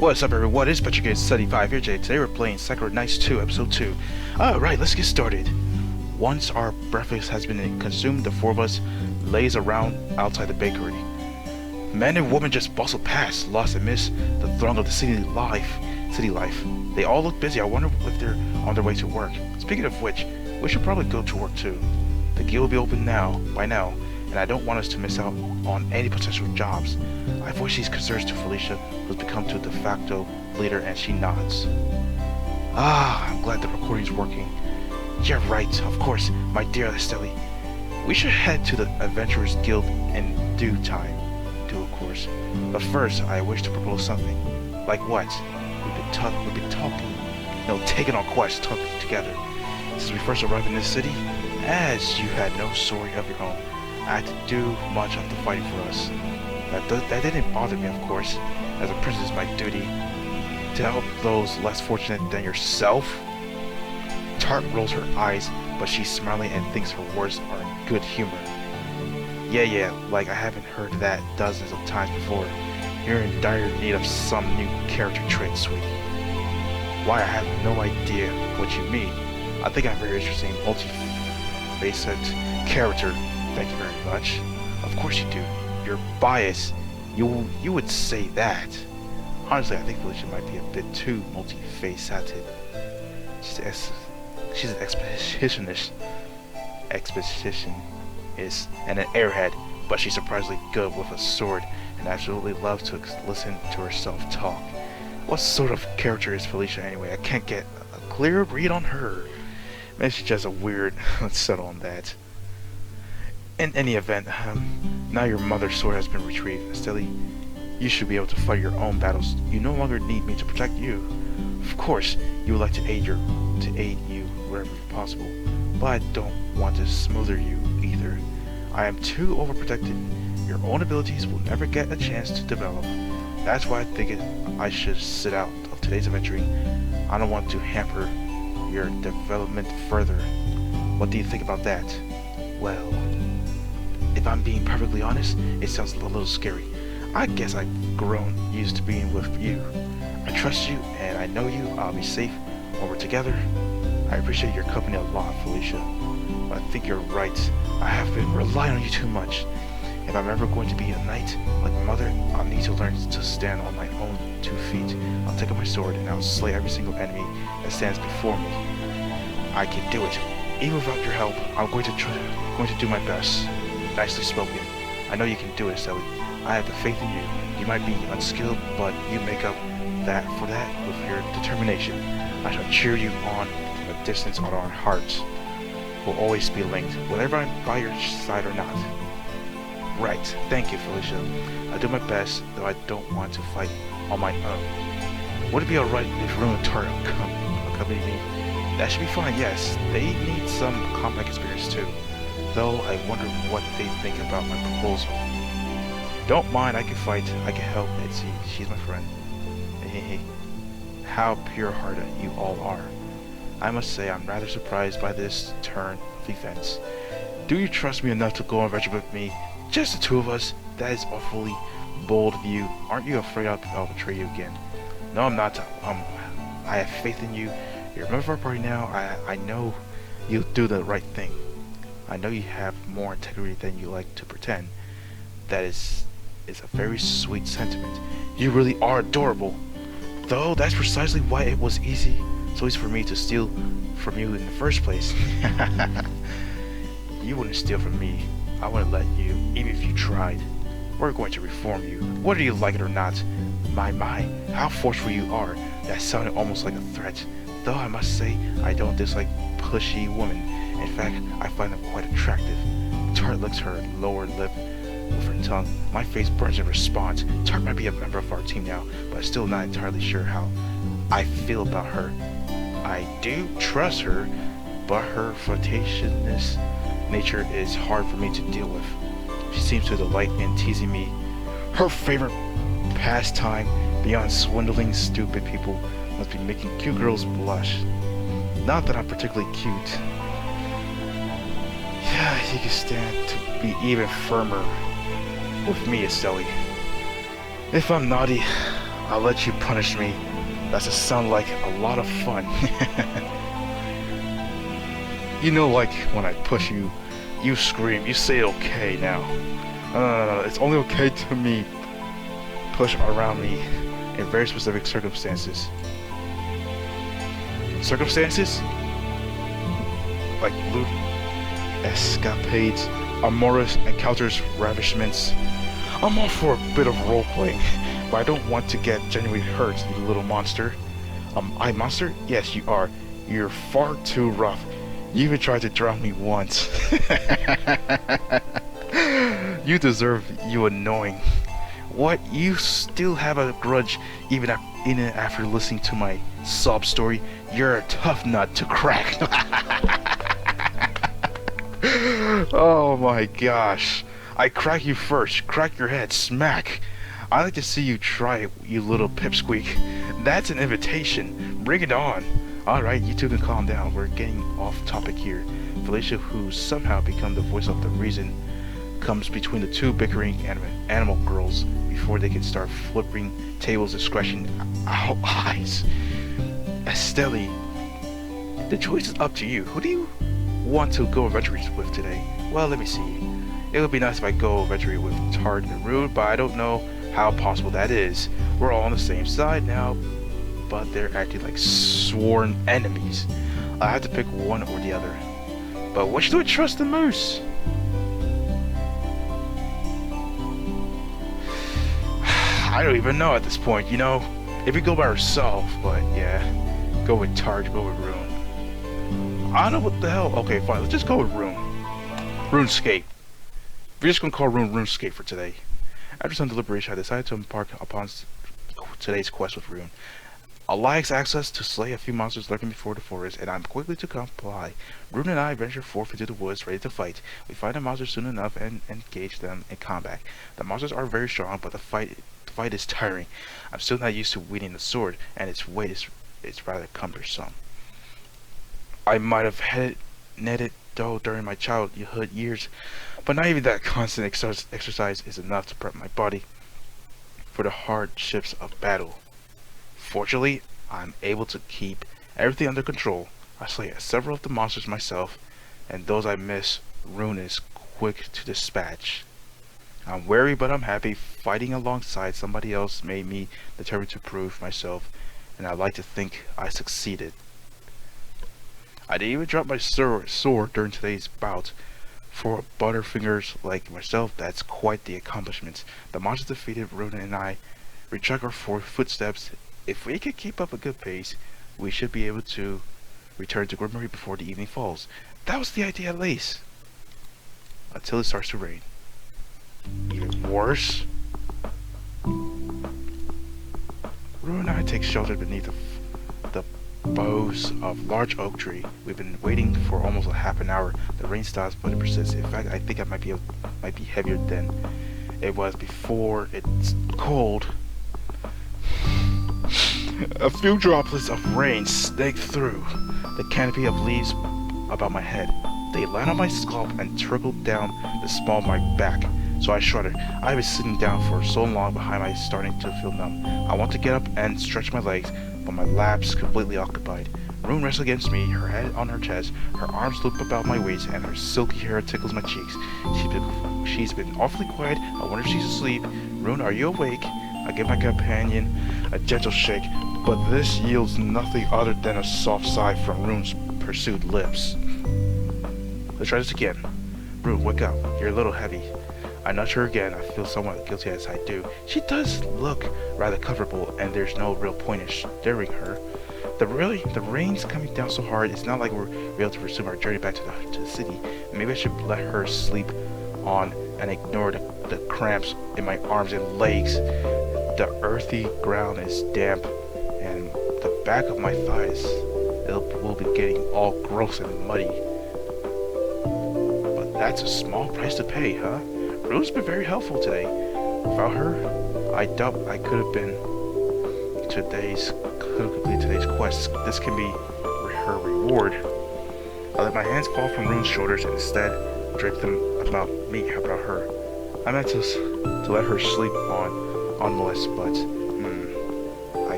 What's up everyone, it's PetroGate75 here today. Today we're playing Sakura Nights 2, Episode 2. Alright, let's get started. Once our breakfast has been consumed, the four of us laze around outside the bakery. Men and women just bustle past, lost amidst the throng of the city life. They all look busy. I wonder if they're on their way to work. Speaking of which, we should probably go to work too. The guild will be open by now, and I don't want us to miss out on any potential jobs. I voice these concerns to Felicia, who's become the de facto leader, and she nods. I'm glad the recording's working. You're right, of course, my dear Estelle. We should head to the Adventurers Guild in due time. Of course. But first, I wish to propose something. Like what? We've been talking. Taking on quests, talking together. Since we first arrived in this city, as you had no sword of your own, I had to do much of the fighting for us. That didn't bother me, of course, as a princess, it's my duty to help those less fortunate than yourself. Tart rolls her eyes, but she's smiling and thinks her words are in good humor. Yeah, like I haven't heard that dozens of times before. You're in dire need of some new character trait, sweetie. Why, I have no idea what you mean. I think I'm very interesting, multi-facet character. Thank you very much. Of course you do. You're biased. You would say that. Honestly, I think Felicia might be a bit too multi-faceted. She's an expeditionist and an airhead, but she's surprisingly good with a sword and absolutely loves to listen to herself talk. What sort of character is Felicia anyway? I can't get a clear read on her. Maybe she's just a weird. Let's settle on that. In any event, now your mother's sword has been retrieved. Estelle, you should be able to fight your own battles. You no longer need me to protect you. Of course, you would like to aid you wherever possible, but I don't want to smother you either. I am too overprotected. Your own abilities will never get a chance to develop. That's why I think I should sit out of today's adventuring. I don't want to hamper your development further. What do you think about that? Well, if I'm being perfectly honest, it sounds a little scary. I guess I've grown used to being with you. I trust you, and I know you. I'll be safe when we're together. I appreciate your company a lot, Felicia. But I think you're right. I have been relying on you too much. If I'm ever going to be a knight like my mother, I'll need to learn to stand on my own 2 feet. I'll take up my sword and I'll slay every single enemy that stands before me. I can do it. Even without your help, I'm going to do my best. Nicely spoken. I know you can do it, Estelle. I have the faith in you. You might be unskilled, but you make up for that with your determination. I shall cheer you on from a distance, on our hearts will always be linked, whether I'm by your side or not. Right, thank you, Felicia. I'll do my best, though I don't want to fight on my own. Would it be alright if Rune and Tart accompany me? That should be fine, yes. They need some combat experience too. Though I wonder what they think about my proposal. Don't mind, I can fight, I can help, Mitzi. She's my friend. Hey. How pure-hearted you all are. I must say I'm rather surprised by this turn of events. Do you trust me enough to go on adventure with me? Just the two of us? That is awfully bold of you. Aren't you afraid I'll betray you again? No, I'm not. I have faith in you. You're a member of our party now. I know you'll do the right thing. I know you have more integrity than you like to pretend. That is a very sweet sentiment. You really are adorable. Though that's precisely why it was so easy for me to steal from you in the first place. You wouldn't steal from me. I wouldn't let you, even if you tried. We're going to reform you, whether you like it or not. My, how forceful you are. That sounded almost like a threat. Though I must say, I don't dislike pushy women. In fact, I find them quite attractive. Tart licks her lower lip with her tongue. My face burns in response. Tart might be a member of our team now, but I'm still not entirely sure how I feel about her. I do trust her, but her flirtatiousness nature is hard for me to deal with. She seems to delight in teasing me. Her favorite pastime, beyond swindling stupid people, must be making cute girls blush. Not that I'm particularly cute. Yeah, you can stand to be even firmer with me, Estelle. If I'm naughty, I'll let you punish me. That just sound like a lot of fun. You know, like when I push you, you scream, you say okay now. No, it's only okay to me. Push around me in very specific circumstances. Circumstances? Like loot, escapades, amorous encounters, ravishments. I'm all for a bit of roleplay, but I don't want to get genuinely hurt, you little monster. I monster? Yes, you are. You're far too rough. You even tried to drown me once. You deserve, you annoying. What? You still have a grudge even after listening to my sob story? You're a tough nut to crack. Oh my gosh. I crack you first. Crack your head. Smack. I like to see you try it, you little pipsqueak. That's an invitation. Bring it on. Alright, you two can calm down. We're getting off topic here. Felicia, who's somehow become the voice of the reason, comes between the two bickering animal girls before they can start flipping tables and scratching eyes. Estelle, the choice is up to you. Who do you want to go adventuring with today? Well, let me see. It would be nice if I go adventuring with Tard and Rude, but I don't know how possible that is. We're all on the same side now, but they're acting like sworn enemies. I have to pick one or the other. But which do I trust the most? I don't even know at this point, you know? If we go by ourselves, but yeah. Go with Tard, go with Rune. I don't know what the hell. Okay, fine, let's just go with Rune. RuneScape. We're just gonna call Rune RuneScape for today. After some deliberation, I decided to embark upon today's quest with Rune. Alliance access to slay a few monsters lurking before the forest, and I'm quickly to comply. Rune and I venture forth into the woods, ready to fight. We find the monsters soon enough and engage them in combat. The monsters are very strong, but the fight is tiring. I'm still not used to wielding the sword, and its weight is rather cumbersome. I might have netted though during my childhood years, but not even that constant exercise is enough to prep my body for the hardships of battle. Fortunately, I'm able to keep everything under control. I slay several of the monsters myself, and those I miss, Rune is quick to dispatch. I'm wary, but I'm happy. Fighting alongside somebody else made me determined to prove myself, and I like to think I succeeded. I didn't even drop my sword during today's bout. For butterfingers like myself, that's quite the accomplishment. The monsters defeated, Rune and I retrack our footsteps. If we can keep up a good pace, we should be able to return to Grimmery before the evening falls. That was the idea at least. Until it starts to rain. Even worse. Rune and I take shelter beneath the boughs of large oak tree. We've been waiting for almost a half an hour. The rain stops, but it persists. In fact, I think it might be heavier than it was before. It's cold. A few droplets of rain snake through the canopy of leaves about my head. They land on my scalp and trickle down the small of my back. So I shudder. I've been sitting down for so long behind my starting to feel numb. I want to get up and stretch my legs, but my lap's completely occupied. Rune rests against me, her head on her chest, her arms loop about my waist, and her silky hair tickles my cheeks. She's been awfully quiet. I wonder if she's asleep. Rune, are you awake? I give my companion a gentle shake, but this yields nothing other than a soft sigh from Rune's pursued lips. Let's try this again. Rune, wake up. You're a little heavy. I nudge her again. I feel somewhat guilty as I do. She does look rather comfortable, and there's no real point in stirring her. The rain's coming down so hard, it's not like we're able to resume our journey back to the city. Maybe I should let her sleep on and ignore the cramps in my arms and legs. The earthy ground is damp, and the back of my thighs will be getting all gross and muddy. But that's a small price to pay, huh? Rune's been very helpful today. Without her, I doubt I could have completed today's quest. This can be her reward. I let my hands fall from Rune's shoulders and instead drape them about her. I meant to let her sleep on molest, but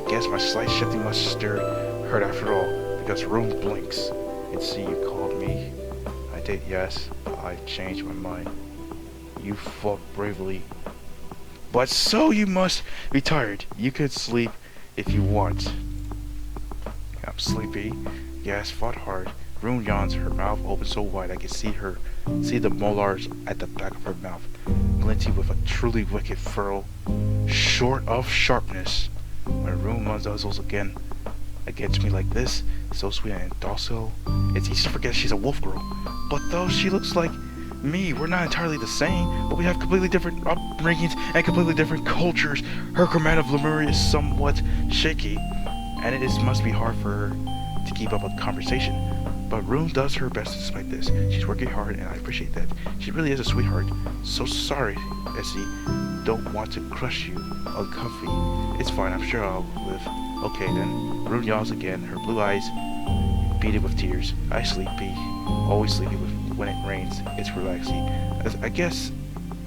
guess my slight shifting must stir hurt after all, because Rune blinks. It's see, you called me. I did, yes, but I changed my mind. You fought bravely. But so you must be tired. You could sleep if you want. I'm sleepy. Yes, fought hard. Rune yawns, her mouth open so wide I can see the molars at the back of her mouth, glinting with a truly wicked furrow, short of sharpness. When Rune muzzles again against me like this, so sweet and docile, it's easy to forget she's a wolf girl. But though she looks like me, we're not entirely the same, but we have completely different upbringings and completely different cultures. Her command of Lemuria is somewhat shaky, and it must be hard for her to keep up with conversation. But Rune does her best despite this. She's working hard, and I appreciate that. She really is a sweetheart. So sorry, Essie. Don't want to crush you uncomfy. It's fine, I'm sure I'll live. Okay then. Rune yawns again, her blue eyes beaded with tears. I sleepy. Always sleepy when it rains. It's relaxing. I guess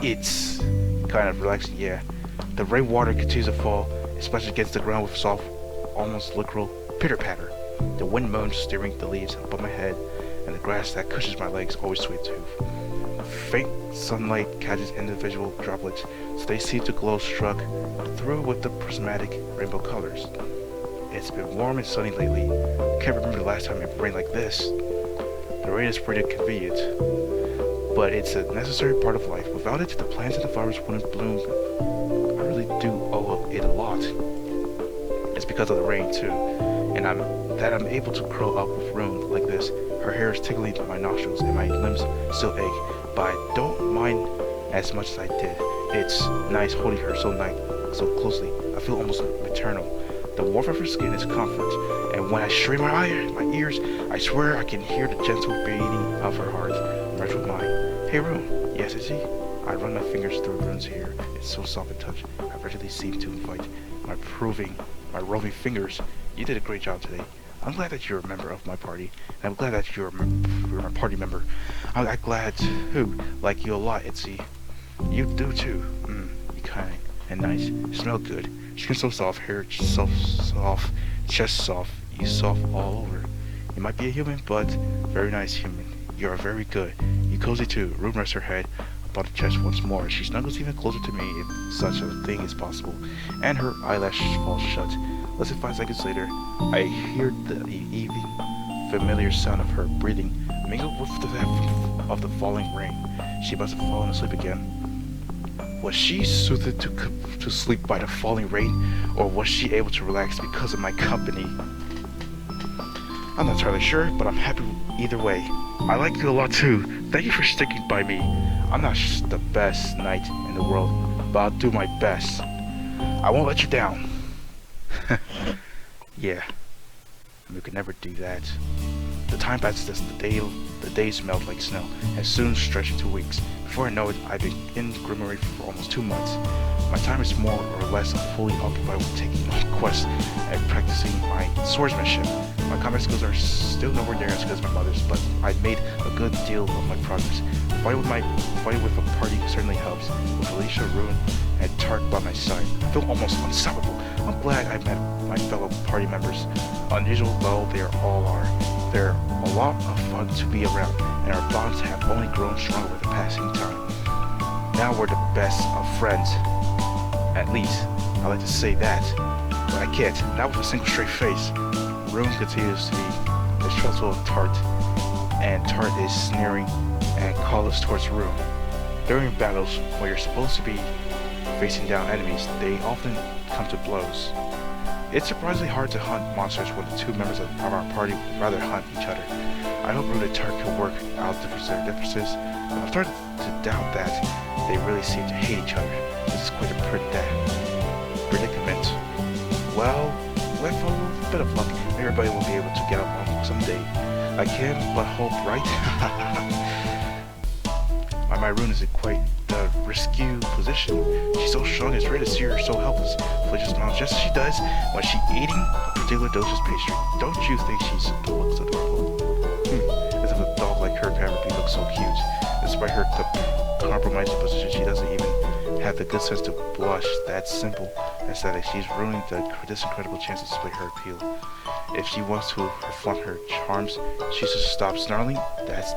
it's kind of relaxing, yeah. The rainwater continues to fall, especially against the ground with soft, almost literal pitter-patter. The wind moans, stirring the leaves above my head, and the grass that cushions my legs always sweet too. Faint sunlight catches individual droplets, so they seem to glow struck through with the prismatic rainbow colors. It's been warm and sunny lately. Can't remember the last time it rained like this. The rain is pretty convenient, but it's a necessary part of life. Without it, the plants and the flowers wouldn't bloom. I really do owe it a lot. It's because of the rain too, and I'm able to curl up with Rune like this. Her hair is tickling my nostrils and my limbs still ache, but I don't mind as much as I did. It's nice holding her so closely. I feel almost maternal. The warmth of her skin is comfort, and when I strain my ears, I swear I can hear the gentle beating of her heart merge with mine. Hey Rune, yes, is he? I run my fingers through Rune's hair. It's so soft and touch. I virtually seem to invite my roving fingers. You did a great job today. I'm glad that you're a member of my party, and I'm glad that you're a party member. I'm glad too, like you a lot, Itzy. You do too. You kind and nice. You smell good. Skin so soft, hair so soft, chest soft. You soft all over. You might be a human, but very nice human. You are very good. You cozy too. Rune rests her head upon the chest once more. She snuggles even closer to me if such a thing is possible, and her eyelashes fall shut. Less than 5 seconds later, I hear the even, familiar sound of her breathing mingled with the of the falling rain. She must have fallen asleep again. Was she soothed to sleep by the falling rain, or was she able to relax because of my company? I'm not entirely sure, but I'm happy either way. I like you a lot too. Thank you for sticking by me. I'm not the best knight in the world, but I'll do my best. I won't let you down. Yeah, we could never do that. The time passes, the days melt like snow, and soon stretch into weeks. Before I know it, I've been in Grimoire for almost 2 months. My time is more or less fully occupied with taking my quests and practicing my swordsmanship. My combat skills are still nowhere near as good as my mother's, but I've made a good deal of my progress. Fighting with a party certainly helps. With Alicia, Rune, and Tart by my side, I feel almost unstoppable. I'm glad I met my fellow party members. Unusual though they all are, they're a lot of fun to be around, and our bonds have only grown stronger with the passing time. Now we're the best of friends. At least, I like to say that, but I can't, not with a single straight face. Rune continues to be distrustful of Tart, and Tart is sneering and calls towards Rune. During battles, where you're supposed to be facing down enemies, they often come to blows. It's surprisingly hard to hunt monsters when the 2 members of our party would rather hunt each other. I hope Rune and Tart can work out their differences, but I've started to doubt that they really seem to hate each other. This is quite a predicament. Well, with a bit of luck, everybody will be able to get along someday. I can't but hope, right? My Rune is in quite the risky position. She's so strong, it's rare to see her so helpless. Felicia smiles just as she does when she's eating a particular delicious pastry. Don't you think she looks adorable? As if a dog like her can ever be look so cute. Despite her compromising position, she doesn't even have the good sense to blush. That's simple. aesthetic. She's ruining this incredible chance to display her appeal. If she wants to flaunt her charms, she should stop snarling. That's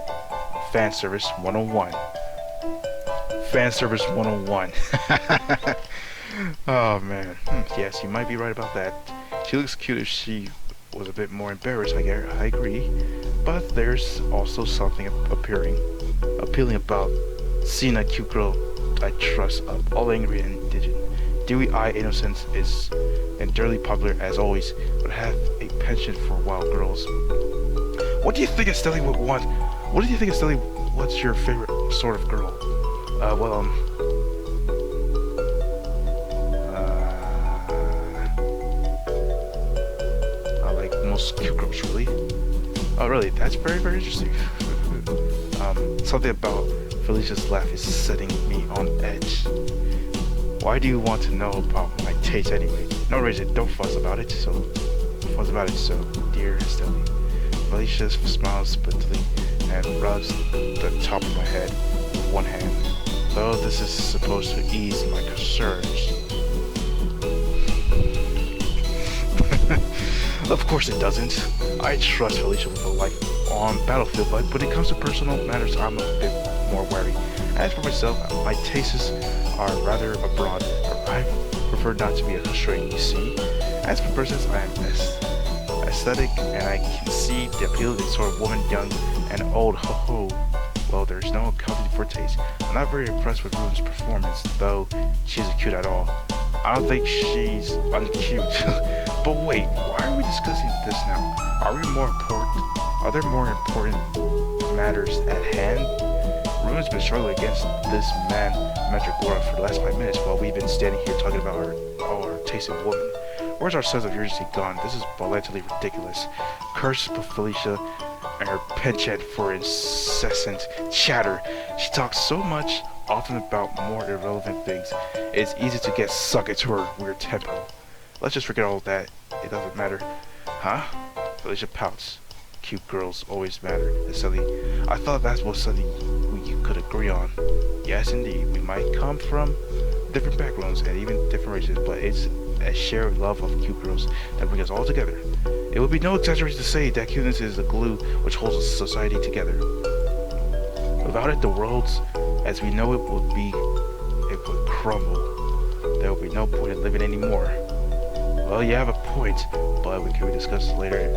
Fanservice 101. Fanservice 101. Oh man. Yes, you might be right about that. She looks cute if she was a bit more embarrassed, I agree. But there's also something appealing about seeing a cute girl I trust up, all angry and indignant. Dewy-eyed innocence is entirely popular as always, but have a penchant for wild girls. What do you think Estelle would want? What do you think Estelle? What's your favorite sort of girl? I like most cute girls, really. Oh, really? That's very, very interesting. Something about Felicia's laugh is setting me on edge. Why do you want to know about my taste anyway? No reason, don't fuss about it, so dear Estelle. Felicia smiles splendidly and rubs the top of my head with one hand, though this is supposed to ease my concerns. Of course it doesn't. I trust Felicia with a life on battlefield, but when it comes to personal matters, I'm a bit more wary. As for myself, my tastes are rather abroad. I prefer not to be a constraint, you see. As for persons, I am aesthetic, and I can see the appeal of a sort of woman, young and old. Ho ho. Well, there's no accounting for taste. I'm not very impressed with Rune's performance, though she isn't cute at all. I don't think she's uncute. But wait, why are we discussing this now? Are there more important matters at hand? Rune's been struggling against this man, Mandragora, for the last 5 minutes while we've been standing here talking about our taste in woman. Where's our sense of urgency gone? This is blatantly ridiculous. Curse Felicia and her penchant for incessant chatter. She talks so much, often about more irrelevant things. It's easy to get sucked into her weird temper. Let's just forget all that. It doesn't matter. Huh? Felicia pouts. Cute girls always matter. Silly. I thought that was something you could agree on. Yes, indeed. We might come from different backgrounds and even different races, but it's a shared love of cute girls that brings us all together. It would be no exaggeration to say that cuteness is the glue which holds society together. Without it, the world as we know it would crumble. There would be no point in living anymore. Well, you have a point, but can we discuss it later?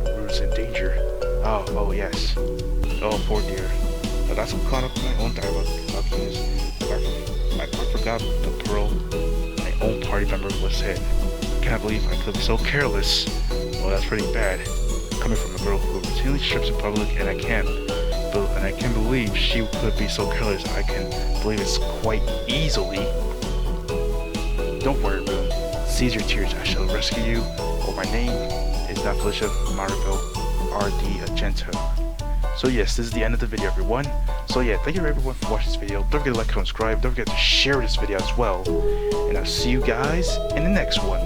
Rune's in danger. Oh yes. Oh, poor dear. I got so caught up in my own dialogue. I forgot the girl my own party member was hit. I can't believe I could be so careless. Well, that's pretty bad. Coming from a girl who routinely strips in public, and I can't believe she could be so careless. I can believe it's quite easily. Don't worry, Rune. Seize your tears. I shall rescue you. Well, my name is not Felicia Maribel R.D. Agento. So yes, this is the end of the video, everyone. So yeah, thank you everyone for watching this video. Don't forget to like, comment, subscribe. Don't forget to share this video as well. And I'll see you guys in the next one.